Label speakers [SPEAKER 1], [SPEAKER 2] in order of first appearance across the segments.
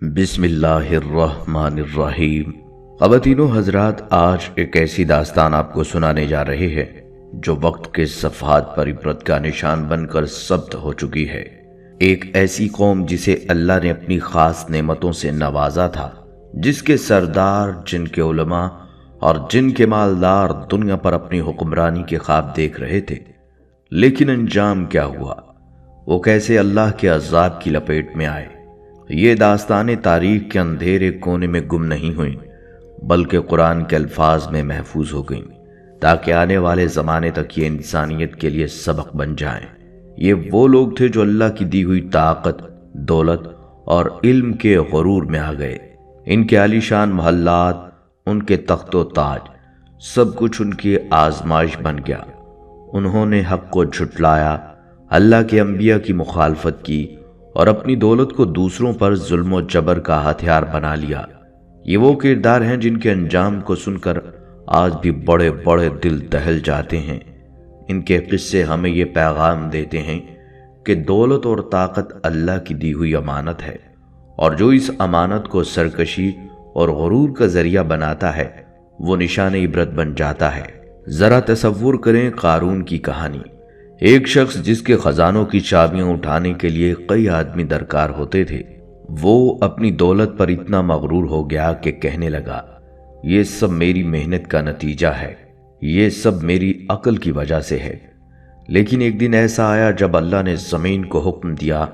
[SPEAKER 1] بسم اللہ الرحمن الرحیم۔ خواتین و حضرات، آج ایک ایسی داستان آپ کو سنانے جا رہے ہیں جو وقت کے صفحات پر عبرت کا نشان بن کر ثبت ہو چکی ہے۔ ایک ایسی قوم جسے اللہ نے اپنی خاص نعمتوں سے نوازا تھا، جس کے سردار، جن کے علماء اور جن کے مالدار دنیا پر اپنی حکمرانی کے خواب دیکھ رہے تھے، لیکن انجام کیا ہوا؟ وہ کیسے اللہ کے عذاب کی لپیٹ میں آئے؟ یہ داستانیں تاریخ کے اندھیرے کونے میں گم نہیں ہوئیں، بلکہ قرآن کے الفاظ میں محفوظ ہو گئیں، تاکہ آنے والے زمانے تک یہ انسانیت کے لیے سبق بن جائیں۔ یہ وہ لوگ تھے جو اللہ کی دی ہوئی طاقت، دولت اور علم کے غرور میں آ گئے۔ ان کے عالیشان محلات، ان کے تخت و تاج، سب کچھ ان کی آزمائش بن گیا۔ انہوں نے حق کو جھٹلایا، اللہ کے انبیاء کی مخالفت کی اور اپنی دولت کو دوسروں پر ظلم و جبر کا ہتھیار بنا لیا۔ یہ وہ کردار ہیں جن کے انجام کو سن کر آج بھی بڑے بڑے دل دہل جاتے ہیں۔ ان کے قصے ہمیں یہ پیغام دیتے ہیں کہ دولت اور طاقت اللہ کی دی ہوئی امانت ہے، اور جو اس امانت کو سرکشی اور غرور کا ذریعہ بناتا ہے، وہ نشان عبرت بن جاتا ہے۔ ذرا تصور کریں قارون کی کہانی۔ ایک شخص جس کے خزانوں کی چابیاں اٹھانے کے لیے کئی آدمی درکار ہوتے تھے، وہ اپنی دولت پر اتنا مغرور ہو گیا کہ کہنے لگا، یہ سب میری محنت کا نتیجہ ہے، یہ سب میری عقل کی وجہ سے ہے۔ لیکن ایک دن ایسا آیا جب اللہ نے زمین کو حکم دیا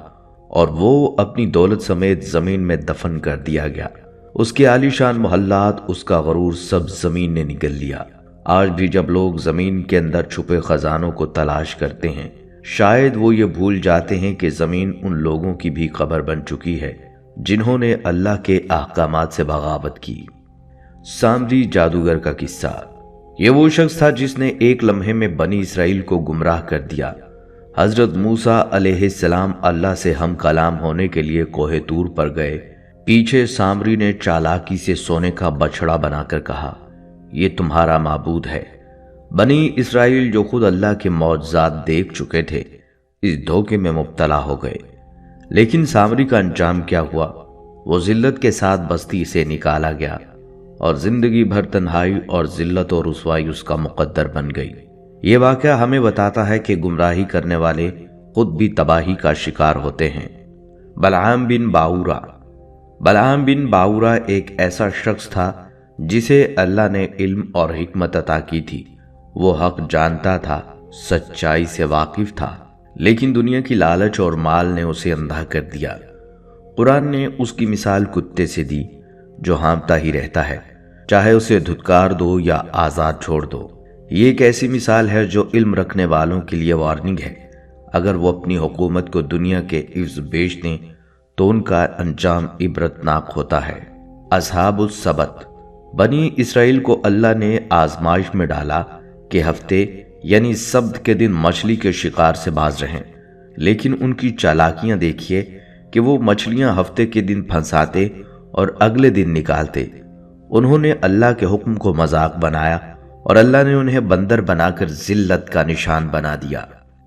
[SPEAKER 1] اور وہ اپنی دولت سمیت زمین میں دفن کر دیا گیا۔ اس کے عالیشان محلات، اس کا غرور سب زمین نے نگل لیا۔ آج بھی جب لوگ زمین کے اندر چھپے خزانوں کو تلاش کرتے ہیں، شاید وہ یہ بھول جاتے ہیں کہ زمین ان لوگوں کی بھی قبر بن چکی ہے جنہوں نے اللہ کے احکامات سے بغاوت کی۔ سامری جادوگر کا قصہ۔ یہ وہ شخص تھا جس نے ایک لمحے میں بنی اسرائیل کو گمراہ کر دیا۔ حضرت موسیٰ علیہ السلام اللہ سے ہم کلام ہونے کے لیے کوہ طور پر گئے۔ پیچھے سامری نے چالاکی سے سونے کا بچھڑا بنا کر کہا، یہ تمہارا معبود ہے۔ بنی اسرائیل جو خود اللہ کے معجزات دیکھ چکے تھے، اس دھوکے میں مبتلا ہو گئے۔ لیکن سامری کا انجام کیا ہوا؟ وہ ذلت کے ساتھ بستی سے نکالا گیا اور زندگی بھر تنہائی اور ذلت و رسوائی اس کا مقدر بن گئی۔ یہ واقعہ ہمیں بتاتا ہے کہ گمراہی کرنے والے خود بھی تباہی کا شکار ہوتے ہیں۔ بلعام بن باورا ایک ایسا شخص تھا جسے اللہ نے علم اور حکمت عطا کی تھی۔ وہ حق جانتا تھا، سچائی سے واقف تھا، لیکن دنیا کی لالچ اور مال نے اسے اندھا کر دیا۔ قرآن نے اس کی مثال کتے سے دی جو ہانپتا ہی رہتا ہے، چاہے اسے دھتکار دو یا آزاد چھوڑ دو۔ یہ ایک ایسی مثال ہے جو علم رکھنے والوں کے لیے وارننگ ہے۔ اگر وہ اپنی حکومت کو دنیا کے عوض بیچ دیں تو ان کا انجام عبرتناک ہوتا ہے۔ اصحاب السبت۔ بنی اسرائیل کو اللہ نے آزمائش میں ڈالا کہ ہفتے یعنی سبت کے دن مچھلی کے شکار سے باز رہیں، لیکن ان کی چالاکیاں دیکھیے کہ وہ مچھلیاں ہفتے کے دن پھنساتے اور اگلے دن نکالتے۔ انہوں نے اللہ کے حکم کو مذاق بنایا اور اللہ نے انہیں بندر بنا کر ذلت کا نشان بنا دیا۔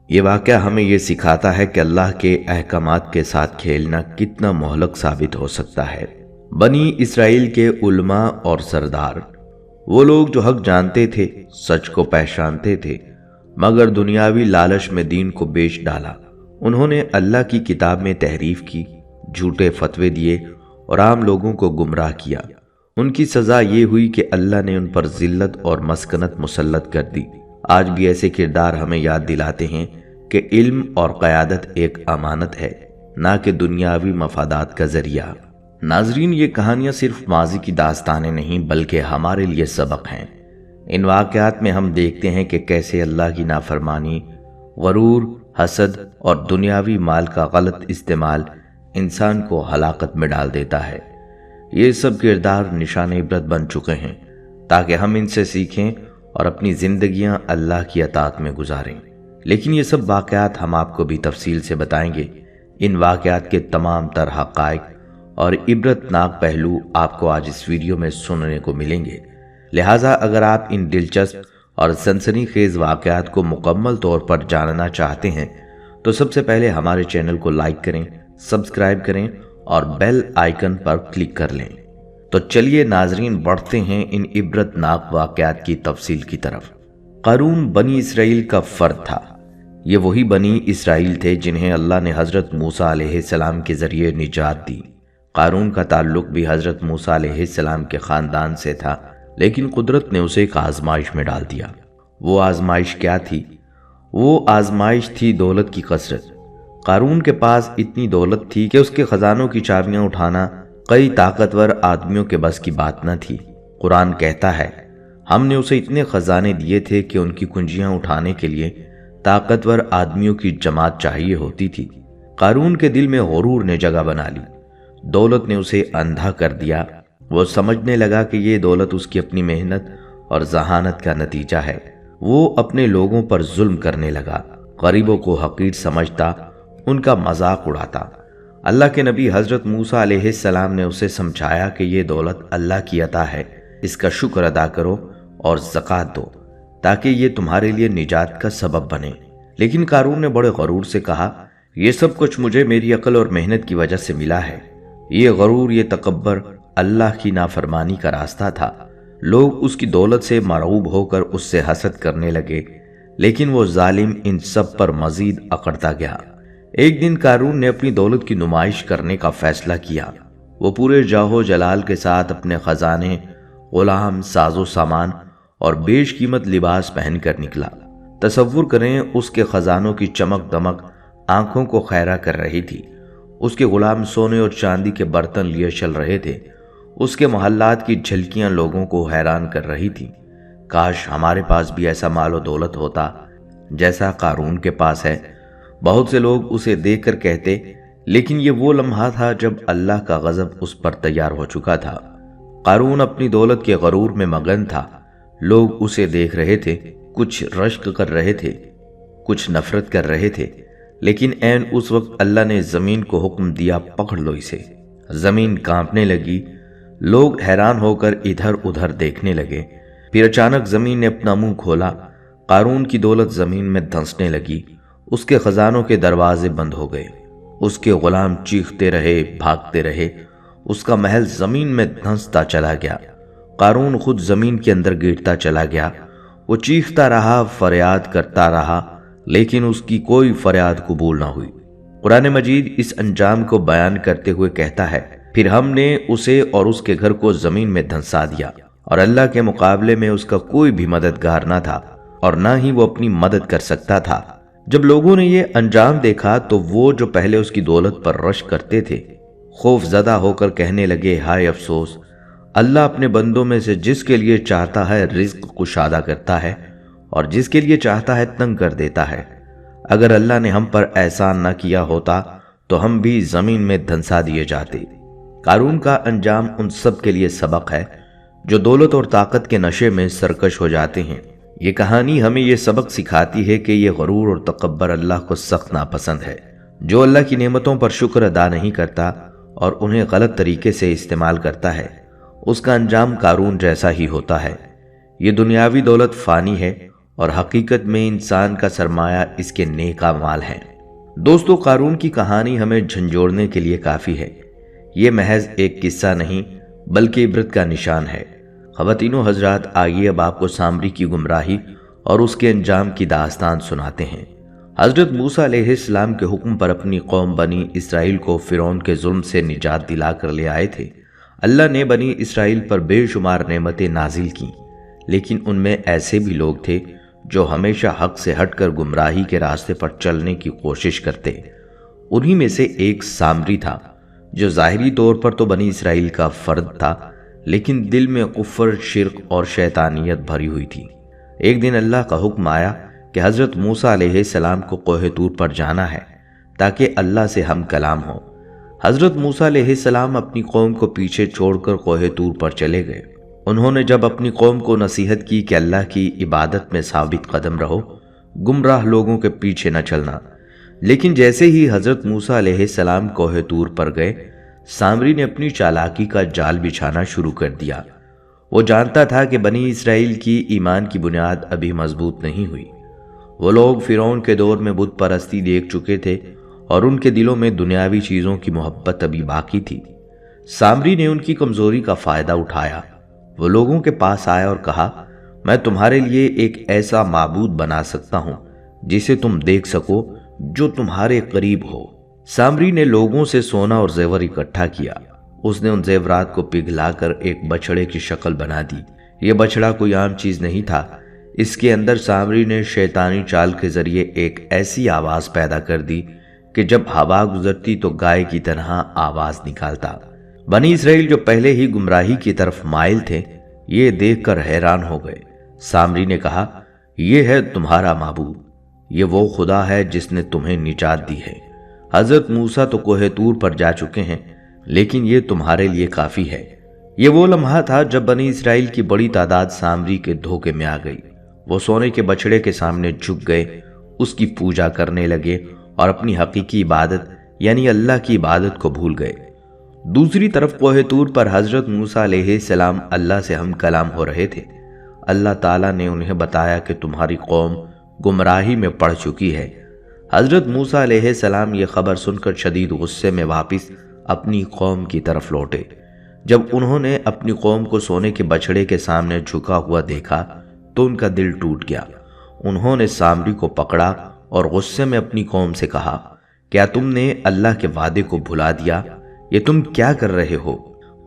[SPEAKER 1] یہ واقعہ ہمیں یہ سکھاتا ہے کہ اللہ کے احکامات کے ساتھ کھیلنا کتنا مہلک ثابت ہو سکتا ہے۔ بنی اسرائیل کے علماء اور سردار، وہ لوگ جو حق جانتے تھے، سچ کو پہچانتے تھے، مگر دنیاوی لالچ میں دین کو بیچ ڈالا۔ انہوں نے اللہ کی کتاب میں تحریف کی، جھوٹے فتوے دیے اور عام لوگوں کو گمراہ کیا۔ ان کی سزا یہ ہوئی کہ اللہ نے ان پر ذلت اور مسکنت مسلط کر دی۔ آج بھی ایسے کردار ہمیں یاد دلاتے ہیں کہ علم اور قیادت ایک امانت ہے، نہ کہ دنیاوی مفادات کا ذریعہ۔ ناظرین، یہ کہانیاں صرف ماضی کی داستانیں نہیں بلکہ ہمارے لیے سبق ہیں۔ ان واقعات میں ہم دیکھتے ہیں کہ کیسے اللہ کی نافرمانی، غرور، حسد اور دنیاوی مال کا غلط استعمال انسان کو ہلاکت میں ڈال دیتا ہے۔ یہ سب کردار نشان عبرت بن چکے ہیں تاکہ ہم ان سے سیکھیں اور اپنی زندگیاں اللہ کی اطاعت میں گزاریں۔ لیکن یہ سب واقعات ہم آپ کو بھی تفصیل سے بتائیں گے۔ ان واقعات کے تمام تر حقائق اور عبرتناک پہلو آپ کو آج اس ویڈیو میں سننے کو ملیں گے، لہٰذا اگر آپ ان دلچسپ اور سنسنی خیز واقعات کو مکمل طور پر جاننا چاہتے ہیں تو سب سے پہلے ہمارے چینل کو لائک کریں، سبسکرائب کریں اور بیل آئیکن پر کلک کر لیں۔ تو چلیے ناظرین بڑھتے ہیں ان عبرت ناک واقعات کی تفصیل کی طرف۔ قارون بنی اسرائیل کا فرد تھا۔ یہ وہی بنی اسرائیل تھے جنہیں اللہ نے حضرت موسیٰ علیہ السلام کے ذریعے نجات دی۔ قارون کا تعلق بھی حضرت موسیٰ علیہ السلام کے خاندان سے تھا، لیکن قدرت نے اسے ایک آزمائش میں ڈال دیا۔ وہ آزمائش کیا تھی؟ وہ آزمائش تھی دولت کی کثرت۔ قارون کے پاس اتنی دولت تھی کہ اس کے خزانوں کی چابیاں اٹھانا کئی طاقتور آدمیوں کے بس کی بات نہ تھی۔ قرآن کہتا ہے، ہم نے اسے اتنے خزانے دیے تھے کہ ان کی کنجیاں اٹھانے کے لیے طاقتور آدمیوں کی جماعت چاہیے ہوتی تھی۔ قارون کے دل میں غرور نے جگہ بنا لی۔ دولت نے اسے اندھا کر دیا۔ وہ سمجھنے لگا کہ یہ دولت اس کی اپنی محنت اور ذہانت کا نتیجہ ہے۔ وہ اپنے لوگوں پر ظلم کرنے لگا، غریبوں کو حقیر سمجھتا، ان کا مذاق اڑاتا۔ اللہ کے نبی حضرت موسیٰ علیہ السلام نے اسے سمجھایا کہ یہ دولت اللہ کی عطا ہے، اس کا شکر ادا کرو اور زکوٰۃ دو تاکہ یہ تمہارے لیے نجات کا سبب بنے۔ لیکن قارون نے بڑے غرور سے کہا، یہ سب کچھ مجھے میری عقل اور محنت کی وجہ سے ملا ہے۔ یہ غرور، یہ تکبر اللہ کی نافرمانی کا راستہ تھا۔ لوگ اس کی دولت سے مرعوب ہو کر اس سے حسد کرنے لگے، لیکن وہ ظالم ان سب پر مزید اکڑتا گیا۔ ایک دن قارون نے اپنی دولت کی نمائش کرنے کا فیصلہ کیا۔ وہ پورے جاہو جلال کے ساتھ اپنے خزانے، غلام، ساز و سامان اور بیش قیمت لباس پہن کر نکلا۔ تصور کریں، اس کے خزانوں کی چمک دمک آنکھوں کو خیرہ کر رہی تھی۔ اس کے غلام سونے اور چاندی کے برتن لیے چل رہے تھے۔ اس کے محلات کی جھلکیاں لوگوں کو حیران کر رہی تھی۔ کاش ہمارے پاس بھی ایسا مال و دولت ہوتا جیسا قارون کے پاس ہے، بہت سے لوگ اسے دیکھ کر کہتے۔ لیکن یہ وہ لمحہ تھا جب اللہ کا غضب اس پر تیار ہو چکا تھا۔ قارون اپنی دولت کے غرور میں مگن تھا۔ لوگ اسے دیکھ رہے تھے، کچھ رشک کر رہے تھے، کچھ نفرت کر رہے تھے، لیکن عین اس وقت اللہ نے زمین کو حکم دیا، پکڑ لو اسے۔ زمین کانپنے لگی، لوگ حیران ہو کر ادھر ادھر دیکھنے لگے۔ پھر اچانک زمین نے اپنا منہ کھولا، قارون کی دولت زمین میں دھنسنے لگی، اس کے خزانوں کے دروازے بند ہو گئے، اس کے غلام چیختے رہے، بھاگتے رہے، اس کا محل زمین میں دھنستا چلا گیا۔ قارون خود زمین کے اندر گرتا چلا گیا۔ وہ چیختا رہا، فریاد کرتا رہا، لیکن اس کی کوئی فریاد قبول نہ ہوئی۔ قرآن مجید اس انجام کو بیان کرتے ہوئے کہتا ہے، پھر ہم نے اسے اور اس کے گھر کو زمین میں دھنسا دیا، اور اللہ کے مقابلے میں اس کا کوئی بھی مددگار نہ تھا، اور نہ ہی وہ اپنی مدد کر سکتا تھا۔ جب لوگوں نے یہ انجام دیکھا تو وہ جو پہلے اس کی دولت پر رش کرتے تھے، خوف زدہ ہو کر کہنے لگے، ہائے افسوس! اللہ اپنے بندوں میں سے جس کے لیے چاہتا ہے رزق کشادہ کرتا ہے، اور جس کے لیے چاہتا ہے تنگ کر دیتا ہے۔ اگر اللہ نے ہم پر احسان نہ کیا ہوتا تو ہم بھی زمین میں دھنسا دیے جاتے۔ قارون کا انجام ان سب کے لیے سبق ہے جو دولت اور طاقت کے نشے میں سرکش ہو جاتے ہیں۔ یہ کہانی ہمیں یہ سبق سکھاتی ہے کہ یہ غرور اور تکبر اللہ کو سخت ناپسند ہے۔ جو اللہ کی نعمتوں پر شکر ادا نہیں کرتا اور انہیں غلط طریقے سے استعمال کرتا ہے، اس کا انجام قارون جیسا ہی ہوتا ہے۔ یہ دنیاوی دولت فانی ہے اور حقیقت میں انسان کا سرمایہ اس کے نیک اعمال ہیں۔ دوستو، قارون کی کہانی ہمیں جھنجھوڑنے کے لیے کافی ہے۔ یہ محض ایک قصہ نہیں بلکہ عبرت کا نشان ہے۔ خواتین و حضرات، آئیے اب آپ کو سامری کی گمراہی اور اس کے انجام کی داستان سناتے ہیں۔ حضرت موسیٰ علیہ السلام کے حکم پر اپنی قوم بنی اسرائیل کو فرعون کے ظلم سے نجات دلا کر لے آئے تھے۔ اللہ نے بنی اسرائیل پر بے شمار نعمتیں نازل کیں، لیکن ان میں ایسے بھی لوگ تھے جو ہمیشہ حق سے ہٹ کر گمراہی کے راستے پر چلنے کی کوشش کرتے۔ انہی میں سے ایک سامری تھا جو ظاہری طور پر تو بنی اسرائیل کا فرد تھا، لیکن دل میں کفر، شرک اور شیطانیت بھری ہوئی تھی۔ ایک دن اللہ کا حکم آیا کہ حضرت موسیٰ علیہ السلام کو کوہ طور پر جانا ہے تاکہ اللہ سے ہم کلام ہو۔ حضرت موسیٰ علیہ السلام اپنی قوم کو پیچھے چھوڑ کر کوہ طور پر چلے گئے۔ انہوں نے جب اپنی قوم کو نصیحت کی کہ اللہ کی عبادت میں ثابت قدم رہو، گمراہ لوگوں کے پیچھے نہ چلنا، لیکن جیسے ہی حضرت موسیٰ علیہ السلام کوہ طور پر گئے، سامری نے اپنی چالاکی کا جال بچھانا شروع کر دیا۔ وہ جانتا تھا کہ بنی اسرائیل کی ایمان کی بنیاد ابھی مضبوط نہیں ہوئی۔ وہ لوگ فرعون کے دور میں بت پرستی دیکھ چکے تھے اور ان کے دلوں میں دنیاوی چیزوں کی محبت ابھی باقی تھی۔ سامری نے ان کی کمزوری کا فائدہ اٹھایا۔ وہ لوگوں کے پاس آیا اور کہا، میں تمہارے لیے ایک ایسا معبود بنا سکتا ہوں جسے تم دیکھ سکو، جو تمہارے قریب ہو۔ سامری نے لوگوں سے سونا اور زیور اکٹھا کیا۔ اس نے ان زیورات کو پگھلا کر ایک بچڑے کی شکل بنا دی۔ یہ بچڑا کوئی عام چیز نہیں تھا۔ اس کے اندر سامری نے شیطانی چال کے ذریعے ایک ایسی آواز پیدا کر دی کہ جب ہوا گزرتی تو گائے کی طرح آواز نکالتا۔ بنی اسرائیل جو پہلے ہی گمراہی کی طرف مائل تھے، یہ دیکھ کر حیران ہو گئے۔ سامری نے کہا، یہ ہے تمہارا معبود، یہ وہ خدا ہے جس نے تمہیں نجات دی ہے۔ حضرت موسیٰ تو کوہ طور پر جا چکے ہیں، لیکن یہ تمہارے لیے کافی ہے۔ یہ وہ لمحہ تھا جب بنی اسرائیل کی بڑی تعداد سامری کے دھوکے میں آ گئی۔ وہ سونے کے بچڑے کے سامنے جھک گئے، اس کی پوجا کرنے لگے اور اپنی حقیقی عبادت یعنی اللہ کی عبادت کو بھول گئے۔ دوسری طرف کوہ طور پر حضرت موسیٰ علیہ السلام اللہ سے ہم کلام ہو رہے تھے۔ اللہ تعالیٰ نے انہیں بتایا کہ تمہاری قوم گمراہی میں پڑ چکی ہے۔ حضرت موسیٰ علیہ السلام یہ خبر سن کر شدید غصے میں واپس اپنی قوم کی طرف لوٹے۔ جب انہوں نے اپنی قوم کو سونے کے بچڑے کے سامنے جھکا ہوا دیکھا تو ان کا دل ٹوٹ گیا۔ انہوں نے سامری کو پکڑا اور غصے میں اپنی قوم سے کہا، کیا تم نے اللہ کے وعدے کو بھلا دیا؟ یہ تم کیا کر رہے ہو؟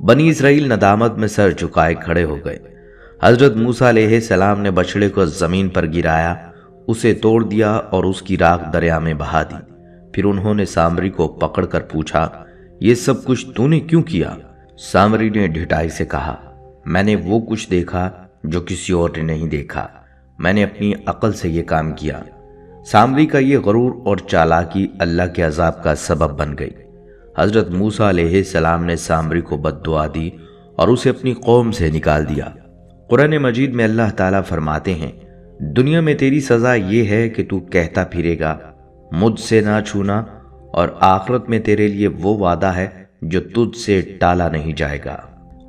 [SPEAKER 1] بنی اسرائیل ندامت میں سر جھکائے کھڑے ہو گئے۔ حضرت موسیٰ علیہ السلام نے بچڑے کو زمین پر گرایا، اسے توڑ دیا اور اس کی راکھ دریا میں بہا دی۔ پھر انہوں نے سامری کو پکڑ کر پوچھا، یہ سب کچھ تو نے کیوں کیا؟ سامری نے ڈھٹائی سے کہا، میں نے وہ کچھ دیکھا جو کسی اور نے نہیں دیکھا، میں نے اپنی عقل سے یہ کام کیا۔ سامری کا یہ غرور اور چالاکی اللہ کے عذاب کا سبب بن گئی۔ حضرت موسیٰ علیہ السلام نے سامری کو بد دعا دی اور اسے اپنی قوم سے نکال دیا۔ قرآن مجید میں اللہ تعالیٰ فرماتے ہیں، دنیا میں تیری سزا یہ ہے کہ تو کہتا پھرے گا مجھ سے نہ چھونا، اور آخرت میں تیرے لیے وہ وعدہ ہے جو تجھ سے ٹالا نہیں جائے گا۔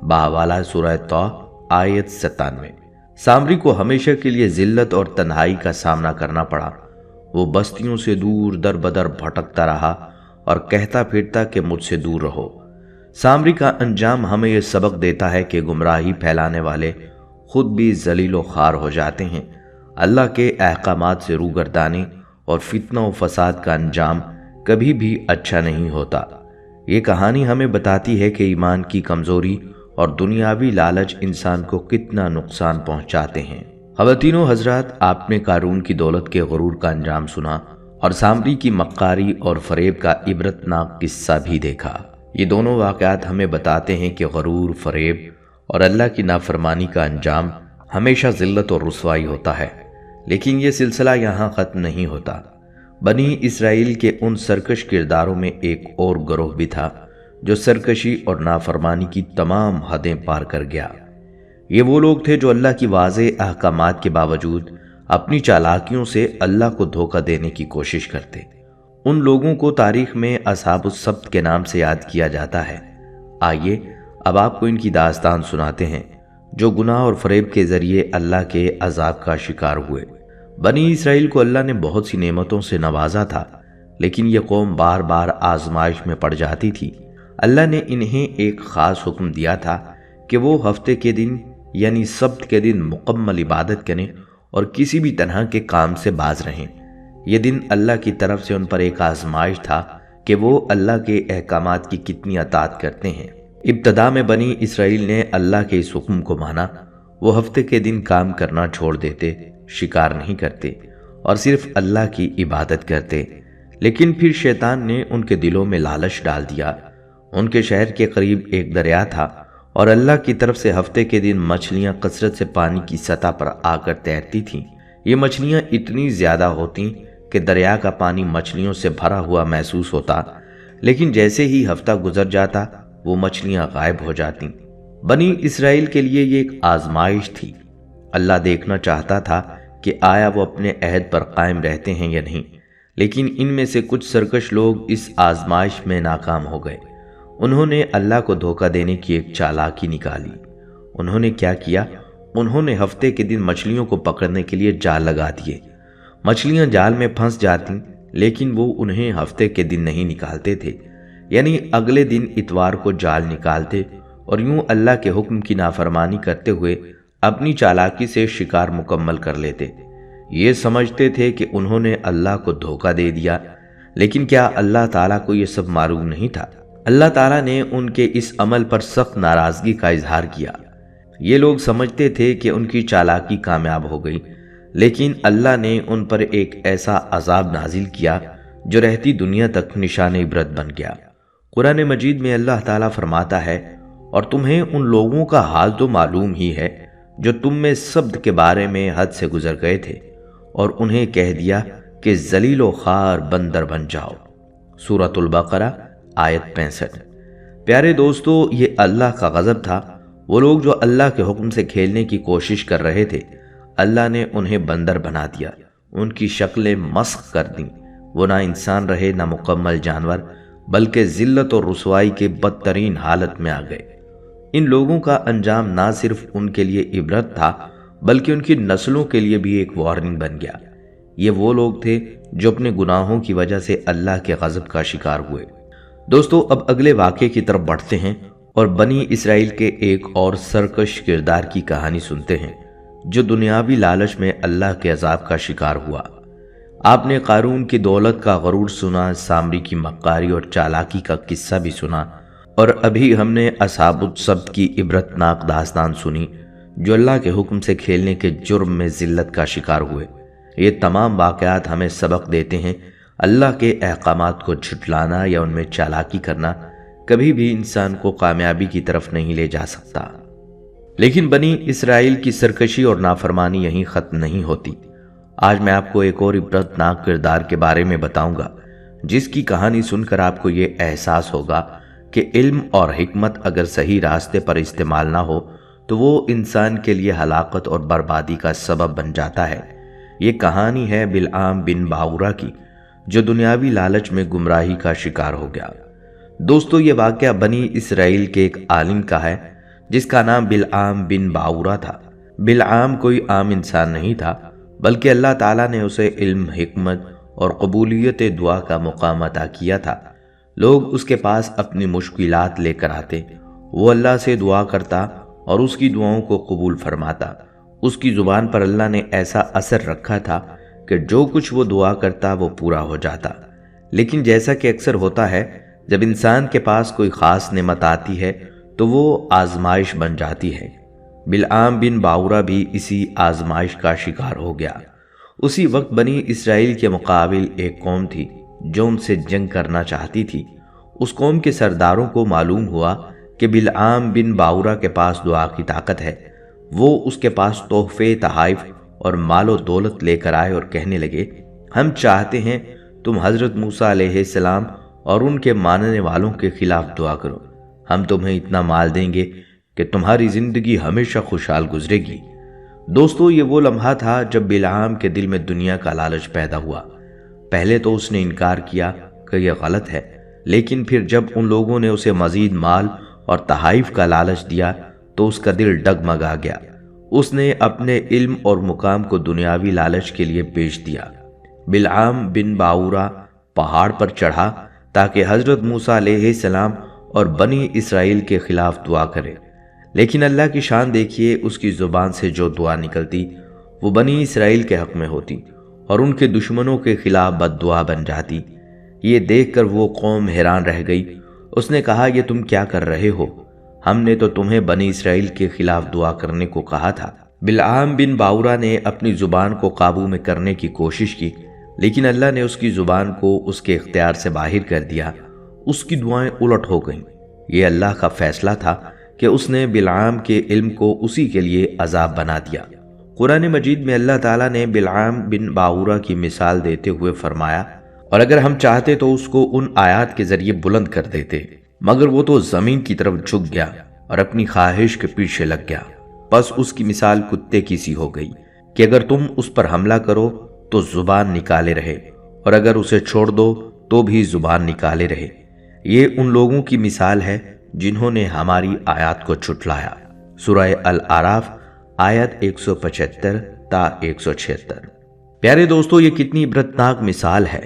[SPEAKER 1] بہوالا سورہ طه آیت 97۔ سامری کو ہمیشہ کے لیے ذلت اور تنہائی کا سامنا کرنا پڑا۔ وہ بستیوں سے دور در بدر بھٹکتا رہا اور کہتا پھرتا کہ مجھ سے دور رہو۔ سامری کا انجام ہمیں یہ سبق دیتا ہے کہ گمراہی پھیلانے والے خود بھی ذلیل و خوار ہو جاتے ہیں۔ اللہ کے احکامات سے روگردانی اور فتنہ و فساد کا انجام کبھی بھی اچھا نہیں ہوتا۔ یہ کہانی ہمیں بتاتی ہے کہ ایمان کی کمزوری اور دنیاوی لالچ انسان کو کتنا نقصان پہنچاتے ہیں۔ خواتین و حضرات، آپ نے قارون کی دولت کے غرور کا انجام سنا اور سامری کی مکاری اور فریب کا عبرتناک قصہ بھی دیکھا۔ یہ دونوں واقعات ہمیں بتاتے ہیں کہ غرور، فریب اور اللہ کی نافرمانی کا انجام ہمیشہ ذلت اور رسوائی ہوتا ہے۔ لیکن یہ سلسلہ یہاں ختم نہیں ہوتا۔ بنی اسرائیل کے ان سرکش کرداروں میں ایک اور گروہ بھی تھا جو سرکشی اور نافرمانی کی تمام حدیں پار کر گیا۔ یہ وہ لوگ تھے جو اللہ کی واضح احکامات کے باوجود اپنی چالاکیوں سے اللہ کو دھوکہ دینے کی کوشش کرتے۔ ان لوگوں کو تاریخ میں اصحاب السبت کے نام سے یاد کیا جاتا ہے۔ آئیے اب آپ کو ان کی داستان سناتے ہیں جو گناہ اور فریب کے ذریعے اللہ کے عذاب کا شکار ہوئے۔ بنی اسرائیل کو اللہ نے بہت سی نعمتوں سے نوازا تھا، لیکن یہ قوم بار بار آزمائش میں پڑ جاتی تھی۔ اللہ نے انہیں ایک خاص حکم دیا تھا کہ وہ ہفتے کے دن یعنی سبت کے دن مکمل عبادت کریں اور کسی بھی طرح کے کام سے باز رہیں۔ یہ دن اللہ کی طرف سے ان پر ایک آزمائش تھا کہ وہ اللہ کے احکامات کی کتنی اطاعت کرتے ہیں۔ ابتدا میں بنی اسرائیل نے اللہ کے اس حکم کو مانا۔ وہ ہفتے کے دن کام کرنا چھوڑ دیتے، شکار نہیں کرتے اور صرف اللہ کی عبادت کرتے۔ لیکن پھر شیطان نے ان کے دلوں میں لالچ ڈال دیا۔ ان کے شہر کے قریب ایک دریا تھا اور اللہ کی طرف سے ہفتے کے دن مچھلیاں کثرت سے پانی کی سطح پر آ کر تیرتی تھیں۔ یہ مچھلیاں اتنی زیادہ ہوتیں کہ دریا کا پانی مچھلیوں سے بھرا ہوا محسوس ہوتا، لیکن جیسے ہی ہفتہ گزر جاتا وہ مچھلیاں غائب ہو جاتیں۔ بنی اسرائیل کے لیے یہ ایک آزمائش تھی۔ اللہ دیکھنا چاہتا تھا کہ آیا وہ اپنے عہد پر قائم رہتے ہیں یا نہیں، لیکن ان میں سے کچھ سرکش لوگ اس آزمائش میں ناکام ہو گئے۔ انہوں نے اللہ کو دھوکہ دینے کی ایک چالاکی نکالی۔ انہوں نے کیا کیا؟ انہوں نے ہفتے کے دن مچھلیوں کو پکڑنے کے لیے جال لگا دیے۔ مچھلیاں جال میں پھنس جاتیں، لیکن وہ انہیں ہفتے کے دن نہیں نکالتے تھے، یعنی اگلے دن اتوار کو جال نکالتے اور یوں اللہ کے حکم کی نافرمانی کرتے ہوئے اپنی چالاکی سے شکار مکمل کر لیتے۔ یہ سمجھتے تھے کہ انہوں نے اللہ کو دھوکہ دے دیا، لیکن کیا اللہ تعالیٰ کو یہ سب معلوم نہیں تھا؟ اللہ تعالیٰ نے ان کے اس عمل پر سخت ناراضگی کا اظہار کیا۔ یہ لوگ سمجھتے تھے کہ ان کی چالاکی کامیاب ہو گئی، لیکن اللہ نے ان پر ایک ایسا عذاب نازل کیا جو رہتی دنیا تک نشان عبرت بن گیا۔ قرآن مجید میں اللہ تعالیٰ فرماتا ہے، اور تمہیں ان لوگوں کا حال تو معلوم ہی ہے جو تم میں سبت کے بارے میں حد سے گزر گئے تھے اور انہیں کہہ دیا کہ ذلیل و خوار بندر بن جاؤ۔ سورۃ البقرہ آیت 65۔ پیارے دوستو، یہ اللہ کا غضب تھا۔ وہ لوگ جو اللہ کے حکم سے کھیلنے کی کوشش کر رہے تھے، اللہ نے انہیں بندر بنا دیا، ان کی شکلیں مسخ کر دیں۔ وہ نہ انسان رہے نہ مکمل جانور، بلکہ ذلت اور رسوائی کے بدترین حالت میں آ گئے۔ ان لوگوں کا انجام نہ صرف ان کے لیے عبرت تھا بلکہ ان کی نسلوں کے لیے بھی ایک وارننگ بن گیا۔ یہ وہ لوگ تھے جو اپنے گناہوں کی وجہ سے اللہ کے غضب کا شکار ہوئے۔ دوستو، اب اگلے واقعے کی طرف بڑھتے ہیں اور بنی اسرائیل کے ایک اور سرکش کردار کی کہانی سنتے ہیں جو دنیاوی لالچ میں اللہ کے عذاب کا شکار ہوا۔ آپ نے قارون کی دولت کا غرور سنا، سامری کی مکاری اور چالاکی کا قصہ بھی سنا، اور ابھی ہم نے اصحاب السبت کی عبرتناک داستان سنی جو اللہ کے حکم سے کھیلنے کے جرم میں ذلت کا شکار ہوئے۔ یہ تمام واقعات ہمیں سبق دیتے ہیں، اللہ کے احکامات کو جھٹلانا یا ان میں چالاکی کرنا کبھی بھی انسان کو کامیابی کی طرف نہیں لے جا سکتا۔ لیکن بنی اسرائیل کی سرکشی اور نافرمانی یہیں ختم نہیں ہوتی۔ آج میں آپ کو ایک اور عبرتناک کردار کے بارے میں بتاؤں گا جس کی کہانی سن کر آپ کو یہ احساس ہوگا کہ علم اور حکمت اگر صحیح راستے پر استعمال نہ ہو تو وہ انسان کے لیے ہلاکت اور بربادی کا سبب بن جاتا ہے۔ یہ کہانی ہے بلعام بن باورا کی، جو دنیاوی لالچ میں گمراہی کا شکار ہو گیا۔ دوستو، یہ واقعہ بنی اسرائیل کے ایک عالم کا ہے جس کا نام بلعام بن باورا تھا۔ بلعام کوئی عام انسان نہیں تھا، بلکہ اللہ تعالیٰ نے اسے علم، حکمت اور قبولیت دعا کا مقام عطا کیا تھا۔ لوگ اس کے پاس اپنی مشکلات لے کر آتے، وہ اللہ سے دعا کرتا اور اس کی دعاؤں کو قبول فرماتا۔ اس کی زبان پر اللہ نے ایسا اثر رکھا تھا کہ جو کچھ وہ دعا کرتا وہ پورا ہو جاتا۔ لیکن جیسا کہ اکثر ہوتا ہے، جب انسان کے پاس کوئی خاص نعمت آتی ہے تو وہ آزمائش بن جاتی ہے۔ بلعام بن باورا بھی اسی آزمائش کا شکار ہو گیا۔ اسی وقت بنی اسرائیل کے مقابل ایک قوم تھی جو ان سے جنگ کرنا چاہتی تھی۔ اس قوم کے سرداروں کو معلوم ہوا کہ بلعام بن باورا کے پاس دعا کی طاقت ہے۔ وہ اس کے پاس تحفے، تحائف اور مال و دولت لے کر آئے اور کہنے لگے، ہم چاہتے ہیں تم حضرت موسیٰ علیہ السلام اور ان کے ماننے والوں کے خلاف دعا کرو۔ ہم تمہیں اتنا مال دیں گے کہ تمہاری زندگی ہمیشہ خوشحال گزرے گی۔ دوستو، یہ وہ لمحہ تھا جب بلعام کے دل میں دنیا کا لالچ پیدا ہوا۔ پہلے تو اس نے انکار کیا کہ یہ غلط ہے، لیکن پھر جب ان لوگوں نے اسے مزید مال اور تحائف کا لالچ دیا تو اس کا دل ڈگمگا گیا۔ اس نے اپنے علم اور مقام کو دنیاوی لالچ کے لیے بیچ دیا۔ بلعام بن باورا پہاڑ پر چڑھا تاکہ حضرت موسیٰ علیہ السلام اور بنی اسرائیل کے خلاف دعا کرے، لیکن اللہ کی شان دیکھیے، اس کی زبان سے جو دعا نکلتی وہ بنی اسرائیل کے حق میں ہوتی اور ان کے دشمنوں کے خلاف بد دعا بن جاتی۔ یہ دیکھ کر وہ قوم حیران رہ گئی۔ اس نے کہا، یہ تم کیا کر رہے ہو؟ ہم نے تو تمہیں بنی اسرائیل کے خلاف دعا کرنے کو کہا تھا۔ بلعام بن باورا نے اپنی زبان کو قابو میں کرنے کی کوشش کی، لیکن اللہ نے اس کی زبان کو اس کے اختیار سے باہر کر دیا۔ اس کی دعائیں الٹ ہو گئیں۔ یہ اللہ کا فیصلہ تھا کہ اس نے بلعام کے علم کو اسی کے لیے عذاب بنا دیا۔ قرآن مجید میں اللہ تعالیٰ نے بلعام بن باورا کی مثال دیتے ہوئے فرمایا، اور اگر ہم چاہتے تو اس کو ان آیات کے ذریعے بلند کر دیتے، مگر وہ تو زمین کی طرف جھک گیا اور اپنی خواہش کے پیچھے لگ گیا۔ بس اس کی مثال کتے کی سی ہو گئی کہ اگر تم اس پر حملہ کرو تو زبان نکالے رہے، اور اگر اسے چھوڑ دو تو بھی زبان نکالے رہے۔ یہ ان لوگوں کی مثال ہے جنہوں نے ہماری آیات کو جھٹلایا۔ سورہ الاعراف آیت 175 تا 176۔ پیارے دوستو، یہ کتنی عبرتناک مثال ہے۔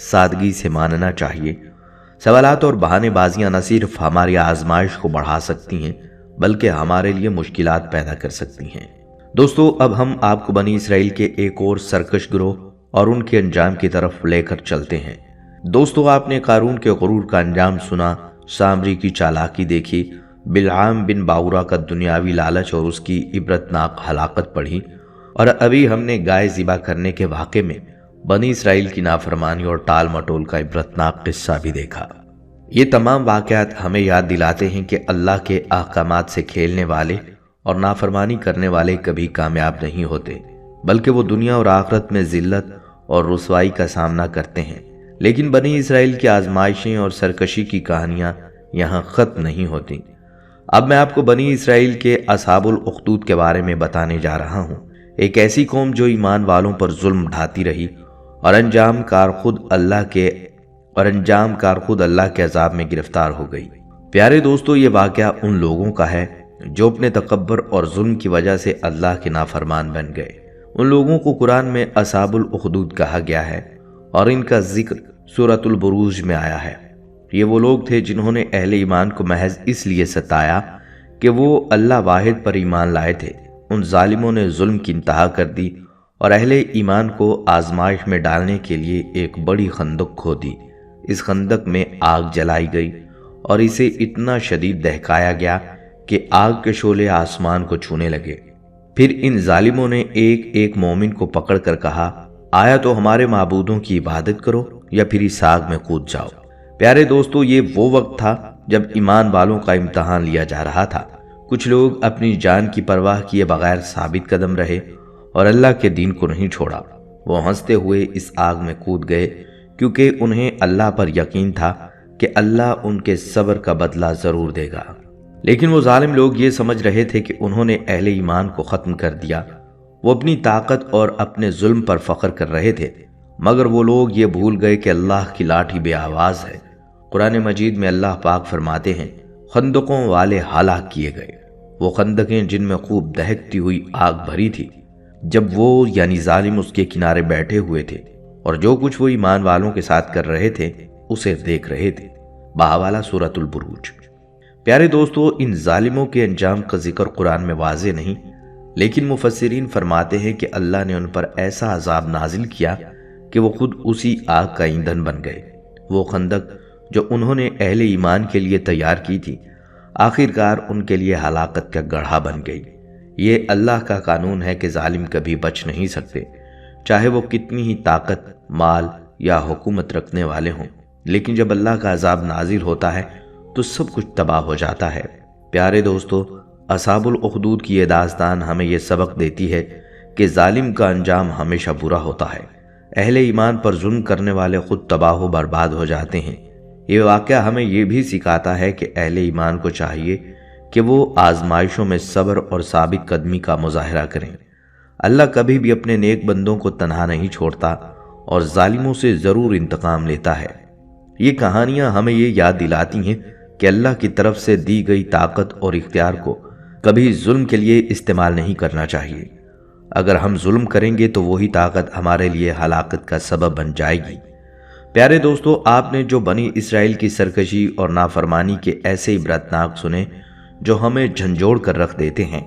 [SPEAKER 1] سادگی سے ماننا چاہیے۔ سوالات اور بہانے بازیاں نہ صرف ہماری آزمائش کو بڑھا سکتی ہیں بلکہ ہمارے لیے مشکلات پیدا کر سکتی ہیں۔ دوستو، اب ہم آپ کو بنی اسرائیل کے ایک اور سرکش گروہ اور ان کے انجام کی طرف لے کر چلتے ہیں۔ دوستو، آپ نے قارون کے غرور کا انجام سنا، سامری کی چالاکی دیکھی، بلعام بن باورا کا دنیاوی لالچ اور اس کی عبرتناک ہلاکت پڑھی، اور ابھی ہم نے گائے ذبح کرنے کے واقعے میں بنی اسرائیل کی نافرمانی اور ٹال مٹول کا عبرتناک قصہ بھی دیکھا۔ یہ تمام واقعات ہمیں یاد دلاتے ہیں کہ اللہ کے احکامات سے کھیلنے والے اور نافرمانی کرنے والے کبھی کامیاب نہیں ہوتے، بلکہ وہ دنیا اور آخرت میں ذلت اور رسوائی کا سامنا کرتے ہیں۔ لیکن بنی اسرائیل کی آزمائشیں اور سرکشی کی کہانیاں یہاں ختم نہیں ہوتی۔ اب میں آپ کو بنی اسرائیل کے اصحاب الاخدود کے بارے میں بتانے جا رہا ہوں، ایک ایسی قوم جو ایمان والوں پر ظلم ڈھاتی رہی اور انجام کار خود اللہ کے عذاب میں گرفتار ہو گئی۔ پیارے دوستو، یہ واقعہ ان لوگوں کا ہے جو اپنے تکبر اور ظلم کی وجہ سے اللہ کے نافرمان بن گئے۔ ان لوگوں کو قرآن میں اصحاب الاخدود کہا گیا ہے اور ان کا ذکر سورۃ البروج میں آیا ہے۔ یہ وہ لوگ تھے جنہوں نے اہل ایمان کو محض اس لیے ستایا کہ وہ اللہ واحد پر ایمان لائے تھے۔ ان ظالموں نے ظلم کی انتہا کر دی اور اہل ایمان کو آزمائش میں ڈالنے کے لیے ایک بڑی خندق کھودی۔ اس خندق میں آگ جلائی گئی اور اسے اتنا شدید دہکایا گیا کہ آگ کے شعلے آسمان کو چھونے لگے۔ پھر ان ظالموں نے ایک ایک مومن کو پکڑ کر کہا، آیا تو ہمارے معبودوں کی عبادت کرو یا پھر اس آگ میں کود جاؤ۔ پیارے دوستو، یہ وہ وقت تھا جب ایمان والوں کا امتحان لیا جا رہا تھا۔ کچھ لوگ اپنی جان کی پرواہ کیے بغیر ثابت قدم رہے اور اللہ کے دین کو نہیں چھوڑا۔ وہ ہنستے ہوئے اس آگ میں کود گئے کیونکہ انہیں اللہ پر یقین تھا کہ اللہ ان کے صبر کا بدلہ ضرور دے گا۔ لیکن وہ ظالم لوگ یہ سمجھ رہے تھے کہ انہوں نے اہل ایمان کو ختم کر دیا۔ وہ اپنی طاقت اور اپنے ظلم پر فخر کر رہے تھے، مگر وہ لوگ یہ بھول گئے کہ اللہ کی لاٹھی بے آواز ہے۔ قرآن مجید میں اللہ پاک فرماتے ہیں، خندقوں والے ہلاک کیے گئے۔ وہ خندقیں جن میں خوب دہکتی ہوئی آگ بھری تھی، جب وہ یعنی ظالم اس کے کنارے بیٹھے ہوئے تھے اور جو کچھ وہ ایمان والوں کے ساتھ کر رہے تھے اسے دیکھ رہے تھے۔ بہاوالہ سورۃ البروج۔ پیارے دوستو، ان ظالموں کے انجام کا ذکر قرآن میں واضح نہیں، لیکن مفسرین فرماتے ہیں کہ اللہ نے ان پر ایسا عذاب نازل کیا کہ وہ خود اسی آگ کا ایندھن بن گئے۔ وہ خندق جو انہوں نے اہل ایمان کے لیے تیار کی تھی، آخرکار ان کے لیے ہلاکت کا گڑھا بن گئی۔ یہ اللہ کا قانون ہے کہ ظالم کبھی بچ نہیں سکتے، چاہے وہ کتنی ہی طاقت، مال یا حکومت رکھنے والے ہوں۔ لیکن جب اللہ کا عذاب نازل ہوتا ہے تو سب کچھ تباہ ہو جاتا ہے۔ پیارے دوستو، اصحاب الاخدود کی یہ داستان ہمیں یہ سبق دیتی ہے کہ ظالم کا انجام ہمیشہ برا ہوتا ہے۔ اہل ایمان پر ظلم کرنے والے خود تباہ و برباد ہو جاتے ہیں۔ یہ واقعہ ہمیں یہ بھی سکھاتا ہے کہ اہل ایمان کو چاہیے کہ وہ آزمائشوں میں صبر اور ثابت قدمی کا مظاہرہ کریں۔ اللہ کبھی بھی اپنے نیک بندوں کو تنہا نہیں چھوڑتا اور ظالموں سے ضرور انتقام لیتا ہے۔ یہ کہانیاں ہمیں یہ یاد دلاتی ہیں کہ اللہ کی طرف سے دی گئی طاقت اور اختیار کو کبھی ظلم کے لیے استعمال نہیں کرنا چاہیے۔ اگر ہم ظلم کریں گے تو وہی طاقت ہمارے لیے ہلاکت کا سبب بن جائے گی۔ پیارے دوستو، آپ نے جو بنی اسرائیل کی سرکشی اور نافرمانی کے ایسے عبرتناک سنے جو ہمیں جھنجھوڑ کر رکھ دیتے ہیں۔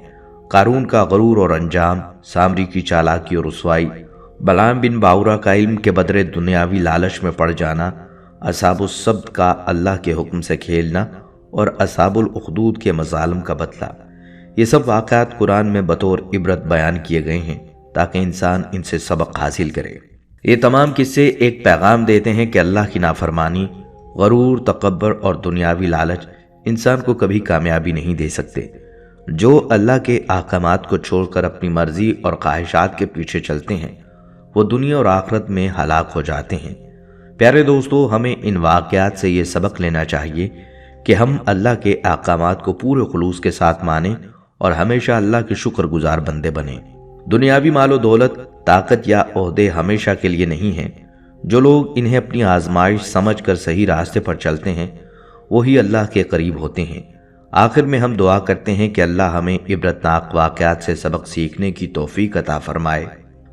[SPEAKER 1] قارون کا غرور اور انجام، سامری کی چالاکی اور رسوائی، بلعام بن باورا کا علم کے بدلے دنیاوی لالچ میں پڑ جانا، اصحاب السبت کا اللہ کے حکم سے کھیلنا اور اصحاب الاخدود کے مظالم کا بدلہ، یہ سب واقعات قرآن میں بطور عبرت بیان کیے گئے ہیں تاکہ انسان ان سے سبق حاصل کرے۔ یہ تمام قصے ایک پیغام دیتے ہیں کہ اللہ کی نافرمانی، غرور، تکبر اور دنیاوی لالچ انسان کو کبھی کامیابی نہیں دے سکتے۔ جو اللہ کے احکامات کو چھوڑ کر اپنی مرضی اور خواہشات کے پیچھے چلتے ہیں وہ دنیا اور آخرت میں ہلاک ہو جاتے ہیں۔ پیارے دوستو، ہمیں ان واقعات سے یہ سبق لینا چاہیے کہ ہم اللہ کے احکامات کو پورے خلوص کے ساتھ مانیں اور ہمیشہ اللہ کے شکر گزار بندے بنیں۔ دنیاوی مال و دولت، طاقت یا عہدے ہمیشہ کے لیے نہیں ہیں۔ جو لوگ انہیں اپنی آزمائش سمجھ کر صحیح راستے پر چلتے ہیں وہی اللہ کے قریب ہوتے ہیں۔ آخر میں ہم دعا کرتے ہیں کہ اللہ ہمیں عبرتناک واقعات سے سبق سیکھنے کی توفیق عطا فرمائے۔